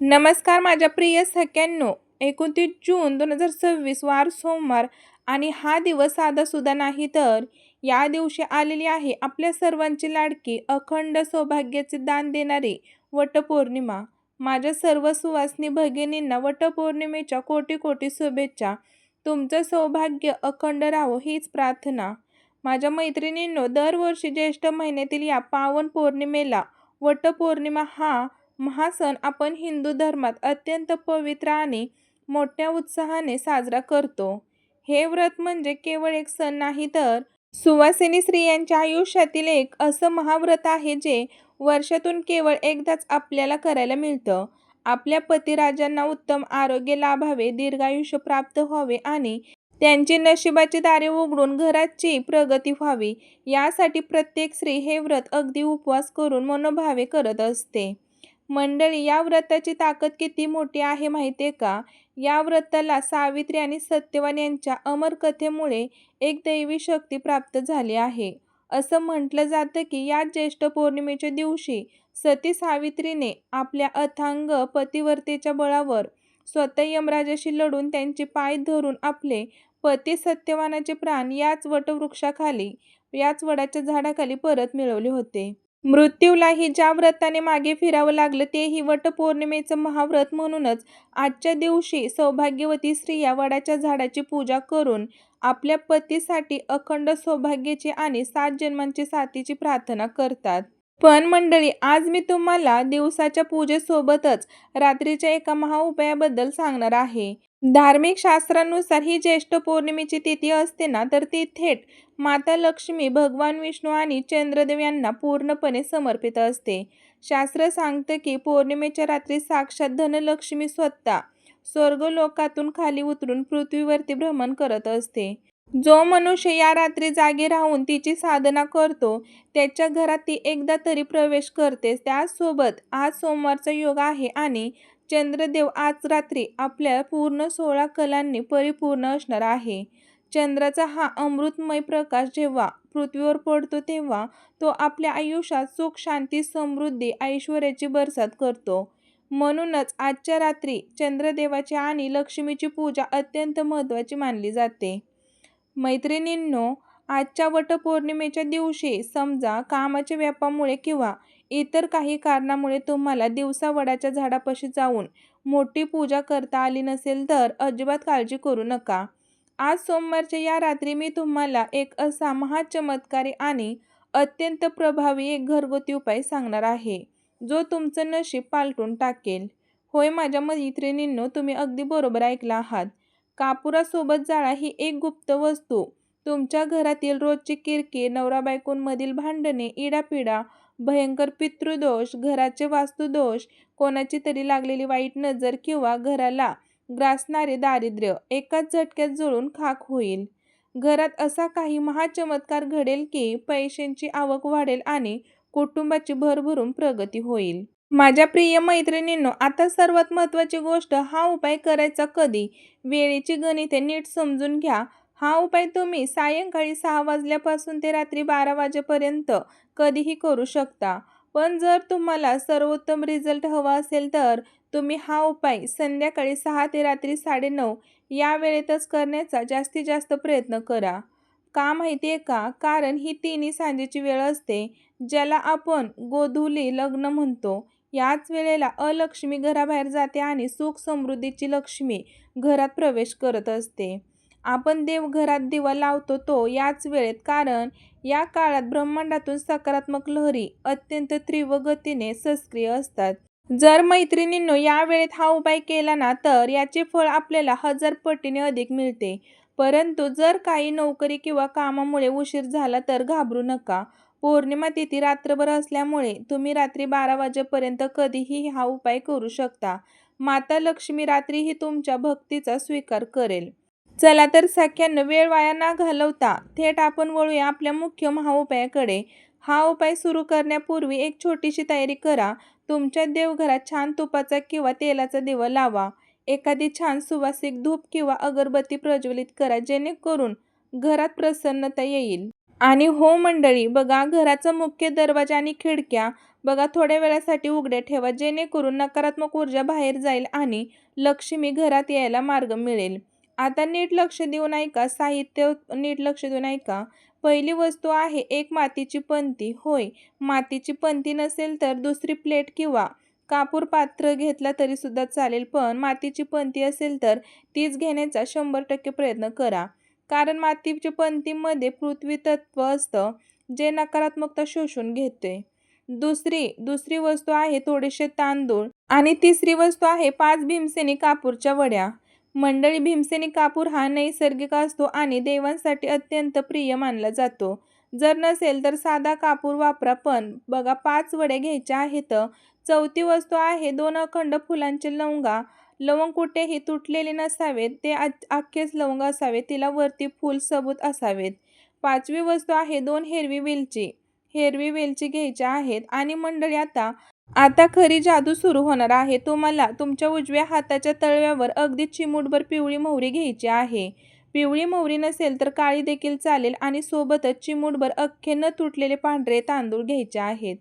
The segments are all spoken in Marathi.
नमस्कार माझ्या प्रिय सख्यांनो. 29 जून 2026 वार सोमवार आणि हा दिवस साधासुद्धा नाही तर या दिवशी आलेली आहे आपल्या सर्वांची लाडकी अखंड सौभाग्याचे दान देणारी वटपौर्णिमा. माझ्या सर्व सुवासिनी भगिनींना वटपौर्णिमेच्या कोटी कोटी शुभेच्छा. तुमचं सौभाग्य अखंड राहो हीच प्रार्थना. माझ्या मैत्रिणींनो, दरवर्षी ज्येष्ठ महिन्यातील या पावन पौर्णिमेला वटपौर्णिमा हा महासण आपण हिंदू धर्मात अत्यंत पवित्र आणि मोठ्या उत्साहाने साजरा करतो. हे व्रत म्हणजे केवळ एक सण नाही तर सुवासिनी स्त्रियांच्या आयुष्यातील एक असं महाव्रत आहे जे वर्षातून केवळ एकदाच आपल्याला करायला मिळतं. आपल्या पतिराजांना उत्तम आरोग्य लाभावे, दीर्घायुष्य प्राप्त व्हावे आणि त्यांची नशिबाची दारे उघडून घराची प्रगती व्हावी यासाठी प्रत्येक स्त्री हे व्रत अगदी उपवास करून मनोभावे करत असते. मंडळी, या व्रताची ताकद किती मोठी आहे माहितीये का? या व्रताला सावित्री आणि सत्यवान यांच्या अमर कथेमुळे एक दैवी शक्ती प्राप्त झाली आहे. असं म्हटलं जातं की या ज्येष्ठ पौर्णिमेच्या दिवशी सती सावित्रीने आपल्या अथांग पतिव्रतेच्या बळावर स्वतः यमराजाशी लढून त्यांचे पाय धरून आपले पती सत्यवानाचे प्राण याच वटवृक्षाखाली, याच वडाच्या झाडाखाली परत मिळवले होते. मृत्यूलाही ज्या व्रताने मागे फिरावं लागलं तेही वटपौर्णिमेचं महाव्रत. म्हणूनच आजच्या दिवशी सौभाग्यवती स्त्रिया वडाच्या झाडाची पूजा करून आपल्या पतीसाठी अखंड सौभाग्याची आणि 7 जन्मांची साथीची प्रार्थना करतात. पण मंडळी, आज मी तुम्हाला दिवसाच्या पूजेसोबतच रात्रीच्या एका महाउपायाबद्दल सांगणार आहे. धार्मिक शास्त्रानुसार ही ज्येष्ठ पौर्णिमेची तिथी असते ना, तर ती थेट माता लक्ष्मी, भगवान विष्णू आणि चंद्रदेव यांना पूर्णपणे समर्पित असते. शास्त्र सांगतं की पौर्णिमेच्या रात्री साक्षात धनलक्ष्मी स्वतः स्वर्गलोकातून खाली उतरून पृथ्वीवरती भ्रमण करत असते. जो मनुष्य या रात्री जागे राहून तिची साधना करतो त्याच्या घरात ती एकदा तरी प्रवेश करतेच. त्याचसोबत आज सोमवारचा योग आहे आणि चंद्रदेव आज रात्री आपल्या पूर्ण 16 कलांनी परिपूर्ण असणार आहे. चंद्राचा हा अमृतमय प्रकाश जेव्हा पृथ्वीवर पडतो तेव्हा तो आपल्या आयुष्यात सुख, शांती, समृद्धी, ऐश्वर्याची बरसात करतो. म्हणूनच आजच्या रात्री चंद्रदेवाची आणि लक्ष्मीची पूजा अत्यंत महत्त्वाची मानली जाते. मैत्रिणींनो, आजच्या वटपौर्णिमेच्या दिवशी समजा कामाच्या व्यापामुळे किंवा इतर काही कारणामुळे तुम्हाला दिवसा वडाच्या झाडापाशी जाऊन मोठी पूजा करता आली नसेल तर अजिबात काळजी करू नका. आज सोमवारच्या या रात्री मी तुम्हाला एक असा महाचमत्कारी आणि अत्यंत प्रभावी एक घरगुती उपाय सांगणार आहे जो तुमचं नशीब पालटून टाकेल. होय माझ्या मैत्रिणींनो, तुम्ही अगदी बरोबर ऐकला आहात. कापुरासोबत जाळा ही एक गुप्त वस्तू तुमच्या घरातील रोजची किरकिर, नवरा बायकोंमधील भांडणे, इडापिडा, भयंकर पितृदोष, घराचे वास्तुदोष, कोणाची तरी लागलेली वाईट नजर किंवा घराला ग्रासणारे दारिद्र्य एकाच झटक्यात जळून खाक होईल. घरात असा काही महाचमत्कार घडेल की पैशांची आवक वाढेल आणि कुटुंबाची भरभरून प्रगती होईल. माझ्या प्रिय मैत्रिणींनो, आता सर्वात महत्त्वाची गोष्ट, हा उपाय करायचा कधी? वेळेची गणिते नीट समजून घ्या. हा उपाय तुम्ही सायंकाळी 6 वाजल्यापासून ते रात्री 12 वाजेपर्यंत कधीही करू शकता. पण जर तुम्हाला सर्वोत्तम रिझल्ट हवा असेल तर तुम्ही हा उपाय संध्याकाळी 6 ते रात्री 9:30 या वेळेतच करण्याचा जास्तीत जास्त प्रयत्न करा. का माहिती आहे का? कारण ही तिन्ही सांजेची वेळ असते, ज्याला आपण गोधुली लग्न म्हणतो. याच वेळेला अलक्ष्मी घराबाहेर जाते आणि सुख समृद्धीची लक्ष्मी घरात प्रवेश करत असते. आपण देवघरात दिवा लावतो तो याच वेळेत, कारण या काळात ब्रह्मांडातून सकारात्मक लहरी अत्यंत तीव्र गतीने सक्रिय असतात. जर मैत्रिणींनो या वेळेत हा उपाय केला ना तर याचे फळ आपल्याला 1000 पटीने अधिक मिळते. परंतु जर काही नोकरी किंवा कामामुळे उशीर झाला तर घाबरू नका. पौर्णिमा तिथी रात्रभर असल्यामुळे तुम्ही रात्री 12 वाजेपर्यंत कधीही हा उपाय करू शकता. माता लक्ष्मी रात्रीही तुमच्या भक्तीचा स्वीकार करेल. चला तर सख्यांनो, वेळ वाया न घालवता थेट आपण वळूया आपल्या मुख्य महाउपायाकडे. हा उपाय सुरू करण्यापूर्वी एक छोटीशी तयारी करा. तुमच्या देवघरात छान तुपाचा किंवा तेलाचा दिवा लावा. एखादी छान सुवासिक धूप किंवा अगरबत्ती प्रज्वलित करा, जेणेकरून घरात प्रसन्नता येईल. आणि हो मंडळी, बघा घराचा मुख्य दरवाजा आणि खिडक्या बघा थोड्या वेळासाठी उघड्या ठेवा, जेणेकरून नकारात्मक ऊर्जा बाहेर जाईल आणि लक्ष्मी घरात यायला मार्ग मिळेल. आता नीट लक्ष देऊन ऐका, साहित्य नीट लक्ष देऊन ऐका. पहिली वस्तू आहे एक मातीची पंती. होय, मातीची पंती नसेल तर दुसरी प्लेट किंवा कापूर पात्र घेतला तरी सुद्धा चालेल, पण मातीची पंती असेल तर तीच घेण्याचा 100% प्रयत्न करा. कारण मातीच्या पंतीमध्ये पृथ्वी तत्व असतं, जे नकारात्मकता शोषून घेते. दुसरी वस्तू आहे थोडेसे तांदूळ आणि तिसरी वस्तू आहे 5 भीमसेनी कापूरच्या वड्या. मंडळी, भीमसेनी कापूर हा नैसर्गिक असतो आणि देवांसाठी अत्यंत प्रिय मानला जातो. जर नसेल तर साधा कापूर वापरा, पण बघा 5 वड्या घ्यायच्या आहेत. चौथी वस्तू आहे 2 अखंड फुलांचे लवंगा. लवंग कुठेही तुटलेले नसावेत, ते अख्खेच लवंग असावे, तिला वरती फूल सबूत असावेत. पाचवी वस्तू आहे 2 हिरवी वेलची घ्यायच्या आहेत. आणि मंडळी, आता आता खरी जादू सुरू होणार आहे. तुम्हाला तुमच्या उजव्या हाताच्या तळव्यावर अगदी चिमूटभर पिवळी मोहरी घ्यायची आहे. पिवळी मोहरी नसेल तर काळी देखील चालेल आणि सोबतच चिमूटभर अख्खे न तुटलेले पांढरे तांदूळ घ्यायचे आहेत.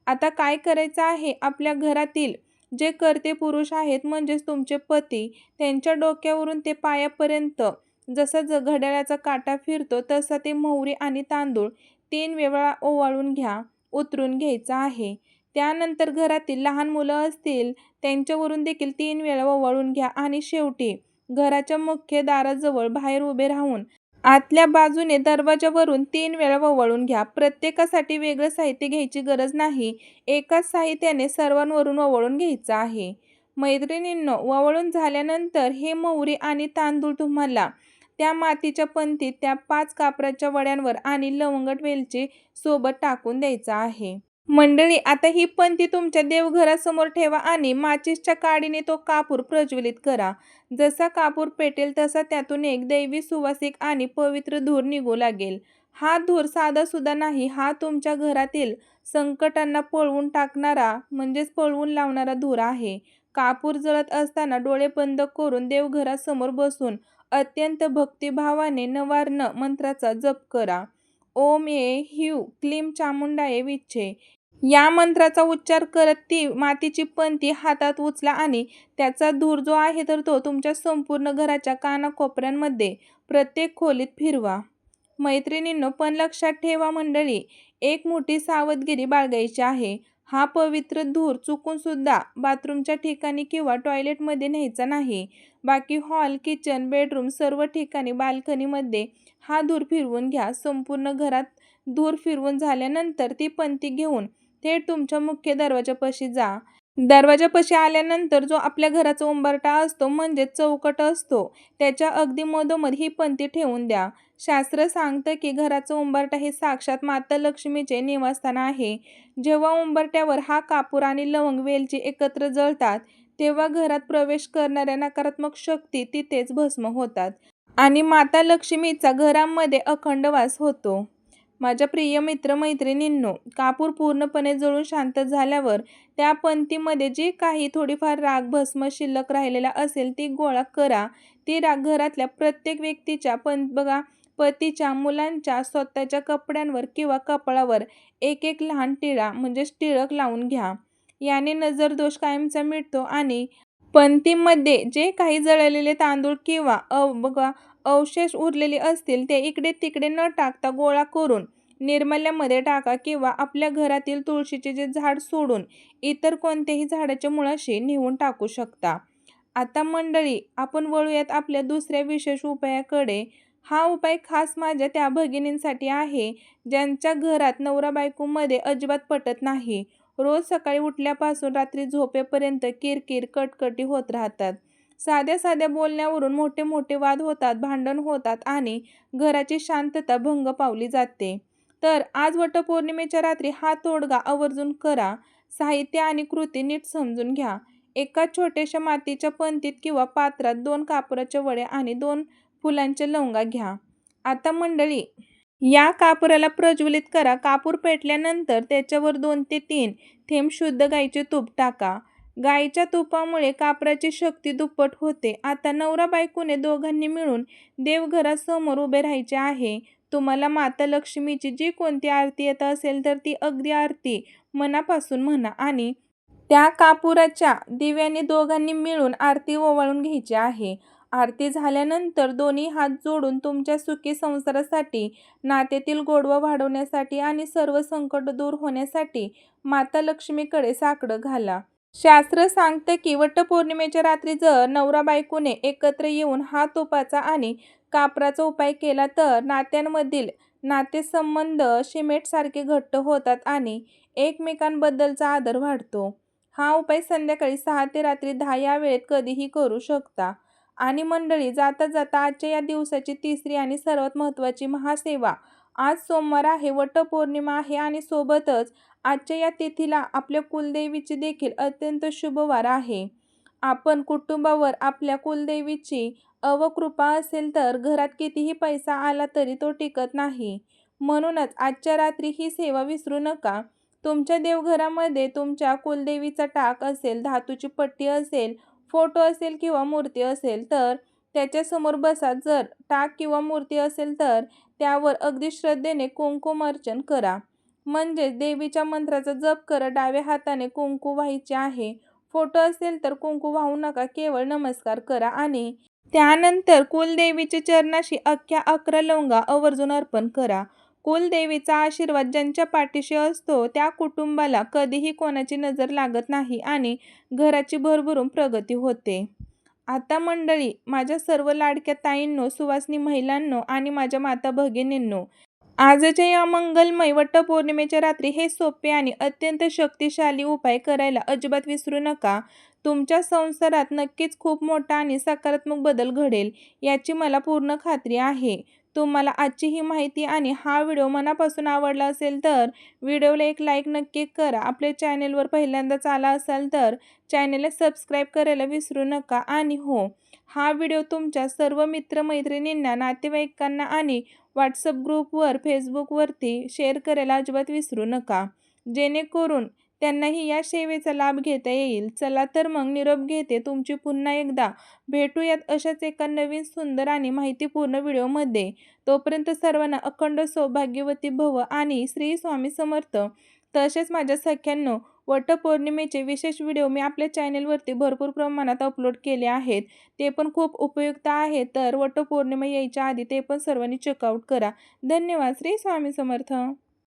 आता काय करायचं आहे, आपल्या घरातील जे कर्ते पुरुष आहेत म्हणजेच तुमचे पती, त्यांच्या डोक्यावरून ते पायापर्यंत जसा घड्याळाचा काटा फिरतो तसा ते मोहरी आणि तांदूळ 3 वेळा ओवाळून घ्या, उतरून घ्यायचा आहे. त्यानंतर घरातील लहान मुलं असतील त्यांच्यावरून देखील 3 वेळा ओवाळून घ्या आणि शेवटी घराच्या मुख्य दाराजवळ बाहेर उभे राहून आतल्या बाजूने दरवाजावरून 3 वेळा ओवाळून घ्या. प्रत्येकासाठी वेगळं साहित्य घ्यायची गरज नाही. एकाच साहित्याने सर्वांवरून ओवाळून घ्यायचं आहे. मैत्रिणींनो, ओवाळून झाल्यानंतर हे मोहरी आणि तांदूळ तुम्हाला त्या मातीच्या पंतीत त्या 5 कापराच्या वड्यांवर आणि लवंगट वेलची सोबत टाकून द्यायचं आहे. मंडळी, आता ही पंती तुमच्या देवघरासमोर ठेवा आणि माचीसच्या काडीने तो कापूर प्रज्वलित करा. जसा कापूर पेटेल तसा त्यातून एक दैवी सुवासिक आणि पवित्र धूर निघू लागेल. हा धूर साधा सुद्धा नाही, हा तुमच्या घरातील संकटांना पळवून टाकणारा म्हणजेच पळवून लावणारा धूर आहे. कापूर जळत असताना डोळे बंद करून देवघरासमोर बसून अत्यंत भक्तिभावाने नवार्ण मंत्राचा जप करा. ओम ये ह्यू क्लीम चामुंडाये विच्छे या मंत्राचा उच्चार करत ती मातीची पंती हातात उचला आणि त्याचा धूर जो आहे तर तो तुमच्या संपूर्ण घराच्या कानाकोपऱ्यांमध्ये प्रत्येक खोलीत फिरवा. मैत्रिणींनो, पण लक्षात ठेवा मंडळी, एक मोठी सावधगिरी बाळगायची आहे. हा पवित्र धूर चुकून सुद्धा बाथरूमच्या ठिकाणी किंवा टॉयलेटमध्ये न्यायचा नाही. बाकी हॉल, किचन, बेडरूम सर्व ठिकाणी, बाल्कनीमध्ये हा धूर फिरवून घ्या. संपूर्ण घरात धूर फिरवून झाल्यानंतर ती पंती घेऊन थेट तुमच्या मुख्य दरवाजापाशी जा. दरवाजापाशी आल्यानंतर जो आपल्या घराचा उंबरठा असतो म्हणजे चौकट असतो, त्याच्या अगदी मधोमध ही पंती ठेवून द्या. शास्त्र सांगतं की घराचा उंबरठा हे साक्षात माता लक्ष्मीचे निवासस्थान आहे. जेव्हा उंबरठ्यावर हा कापूर आणि लवंग वेलची एकत्र जळतात, तेव्हा घरात प्रवेश करणाऱ्या नकारात्मक शक्ती तिथेच भस्म होतात आणि माता लक्ष्मीचा घरामध्ये अखंड वास होतो. माझ्या प्रिय मित्रमैत्रिणींनो, कापूर पूर्णपणे जळून शांत झाल्यावर त्या पंतीमध्ये जे काही थोडीफार राख भस्म शिल्लक राहिलेला असेल ती गोळा करा. ती राख घरातल्या प्रत्येक व्यक्तीच्या बघा पतीच्या, मुलांच्या, स्वतःच्या कपड्यांवर किंवा कपाळावर एक एक लहान टिळा म्हणजेच टिळक लावून घ्या. याने नजरदोष कायमचा मिटतो आणि पंतीमध्ये जे काही जळलेले तांदूळ किंवा अवशेष उरलेले असतील ते इकडे तिकडे न टाकता गोळा करून निर्माल्यामध्ये टाका किंवा आपल्या घरातील तुळशीचे जे झाड सोडून इतर कोणत्याही झाडाच्या मुळाशी नेऊन टाकू शकता. आता मंडळी, आपण वळूयात आपल्या दुसऱ्या विशेष उपायाकडे. हा उपाय खास माझ्या त्या भगिनींसाठी आहे ज्यांच्या घरात नवरा बायकोमध्ये अजिबात पटत नाही. रोज सकाळी उठल्यापासून रात्री झोपेपर्यंत किरकिर, कटकटी होत राहतात. साध्या साध्या बोलण्यावरून मोठे मोठे वाद होतात, भांडण होतात आणि घराची शांतता भंग पावली जाते. तर आज वटपौर्णिमेच्या रात्री हा तोडगा आवर्जून करा. साहित्य आणि कृती नीट समजून घ्या. एका छोट्याशा मातीच्या पंतीत किंवा पात्रात 2 कापराच्या वड्या आणि 2 फुलांच्या लवंगा घ्या. आता मंडळी, या कापराला प्रज्वलित करा. कापूर पेटल्यानंतर त्याच्यावर 2 ते 3 थेंब शुद्ध गाईचे तूप टाका. गाईच्या तुपामुळे कापराची शक्ती दुप्पट होते. आता नवरा बायकोने दोघांनी मिळून देवघरासमोर उभे राहायचे आहे. तुम्हाला माता लक्ष्मीची जी कोणती आरती येत असेल तर ती अगदी आरती मनापासून म्हणा आणि त्या कापुराच्या दिव्याने दोघांनी मिळून आरती ओवाळून घ्यायची आहे. आरती झाल्यानंतर दोन्ही हात जोडून तुमच्या सुखी संसारासाठी, नात्यातील गोडवा वाढवण्यासाठी आणि सर्व संकट दूर होण्यासाठी माता लक्ष्मीकडे साकडं घाला. शास्त्र सांगतं की वटपौर्णिमेच्या रात्री जर नवरा बायकोने एकत्र येऊन हा तुपाचा आणि कापराचा उपाय केला तर नात्यांमधील नातेसंबंध सिमेंटसारखे घट्ट होतात आणि एकमेकांबद्दलचा आदर वाढतो. हा उपाय संध्याकाळी 6 ते रात्री 10 या वेळेत कधीही करू शकता. आणि मंडळी, जाता जाता आजच्या या दिवसाची तिसरी आणि सर्वात महत्त्वाची महासेवा. आज सोमवार आहे, वटपौर्णिमा आहे आणि सोबतच आजच्या या तिथीला आपल्या कुलदेवीची देखील अत्यंत शुभ वार आहे. आपण कुटुंबावर आपल्या कुलदेवीची अवकृपा असेल तर घरात कितीही पैसा आला तरी तो टिकत नाही. म्हणूनच आजच्या रात्री ही सेवा विसरू नका. तुमच्या देवघरामध्ये तुमच्या कुलदेवीचा टाक असेल, धातूची पट्टी असेल, फोटो असेल किंवा मूर्ती असेल तर त्याच्यासमोर बसा. जर टाक किंवा मूर्ती असेल तर त्यावर अगदी श्रद्धेने कुंकुम अर्चन करा. म्हणजेच देवीच्या मंत्राचा जप करत डाव्या हाताने कुंकू व्हायचे आहे. फोटो असेल तर कुंकू वाहू नका, केवळ नमस्कार करा आणि त्यानंतर कुलदेवीच्या चरणाशी अख्ख्या 11 लवंगा आवर्जून अर्पण करा. कुलदेवीचा आशीर्वाद ज्यांच्या पाठीशी असतो त्या कुटुंबाला कधीही कोणाची नजर लागत नाही आणि घराची भरभरून प्रगती होते. आता मंडळी, माझ्या सर्व लाडक्या ताईंनो, सुवासिनी महिलांनो आणि माझ्या माता भगिनींनो, आजच्या या मंगलमय वटपौर्णिमेच्या रात्री हे सोपे आणि अत्यंत शक्तिशाली उपाय करायला अजिबात विसरू नका. तुमच्या संसारात नक्कीच खूप मोठा आणि सकारात्मक बदल घडेल याची मला पूर्ण खात्री आहे. तुम्हाला आजची ही माहिती आणि हा व्हिडिओ मनापासून आवडला असेल तर व्हिडिओला एक लाईक नक्की करा. आपल्या चॅनेलवर पहिल्यांदाच आला असाल तर चॅनेलला सबस्क्राईब करायला विसरू नका. आणि हो, हा व्हिडिओ तुमच्या सर्व मित्रमैत्रिणींना, नातेवाईकांना आणि व्हॉट्सअप ग्रुपवर, फेसबुकवरती शेअर करायला अजिबात विसरू नका, जेणेकरून त्यांनाही या सेवेचा लाभ घेता येईल. चला तर मग निरोप घेते तुमची पुन्हा एकदा भेटूयात अशाच एका नवीन सुंदर आणि माहितीपूर्ण व्हिडिओमध्ये. तोपर्यंत सर्वांना अखंड सौभाग्यवती भव आणि श्री स्वामी समर्थ. तसेच माझ्या सख्यांनो, वटपौर्णिमेचे विशेष व्हिडिओ मी आपल्या चॅनेलवरती भरपूर प्रमाणात अपलोड केले आहेत. ते पण खूप उपयुक्त आहेत. तर वटपौर्णिमा यायच्या आधी ते पण सर्वांनी चेकआउट करा. धन्यवाद. श्री स्वामी समर्थ.